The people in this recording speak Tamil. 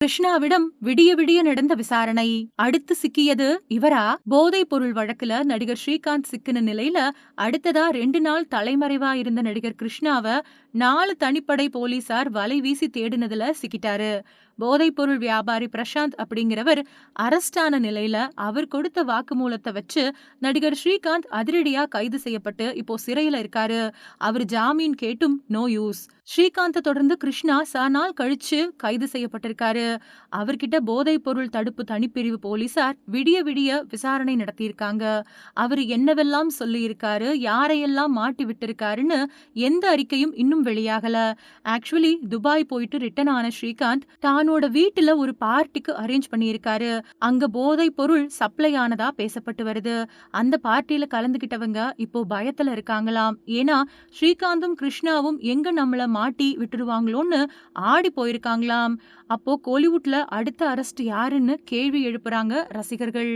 கிருஷ்ணாவிடம் விடிய விடிய நடந்த விசாரணை. அடுத்து சிக்கியது இவரா? போதைப் பொருள் வழக்குல நடிகர் ஸ்ரீகாந்த் சிக்கின நிலையில அடுத்ததா 2 நாள் தலைமறைவா இருந்த நடிகர் கிருஷ்ணாவ 4 தனிப்படை போலீசார் வலை வீசி தேடினதுல சிக்கிட்டாரு. போதைப் பொருள் வியாபாரி பிரசாந்த் அப்படிங்கிறவர் அரெஸ்ட் ஆன நிலையில அவர் கொடுத்த வாக்குமூலத்தை வச்சு நடிகர் ஸ்ரீகாந்த் அதிரடியா கைது செய்யப்பட்டு இப்போ சிறையில இருக்காரு. அவர் ஜாமீன் கேட்டும் நோ யூஸ். ஸ்ரீகாந்தை தொடர்ந்து கிருஷ்ணா நாள் கழிச்சு கைது செய்யப்பட்டிருக்காரு. அவர்கிட்ட போதைப் பொருள் தடுப்பு தனிப்பிரிவு போலீசார் விடிய விடிய விசாரணை நடத்தியிருக்காங்க. அவரு என்னவெல்லாம் சொல்லியிருக்காரு, யாரையெல்லாம் மாட்டி விட்டிருக்காருன்னு எந்த அறிக்கையும் இன்னும் வெளியாகல. ஆக்சுவலி துபாய் போயிட்டு ரிட்டர்ன் ஆன ஸ்ரீகாந்த் தன்னோட வீட்டுல ஒரு பார்ட்டிக்கு அரேஞ்ச் பண்ணியிருக்காரு. அங்க போதைப் பொருள் சப்ளை ஆனதா பேசப்பட்டு வருது. அந்த பார்ட்டியில கலந்துகிட்டவங்க இப்போ பயத்துல இருக்காங்களாம். ஏன்னா ஸ்ரீகாந்தும் கிருஷ்ணாவும் எங்க நம்மள மாட்டி விட்டுருவாங்களோன்னு ஆடி போயிருக்காங்களாம். அப்போ கோலிவுட்ல அடுத்த அரெஸ்ட் யாருன்னு கேள்வி எழுப்புறாங்க ரசிகர்கள்.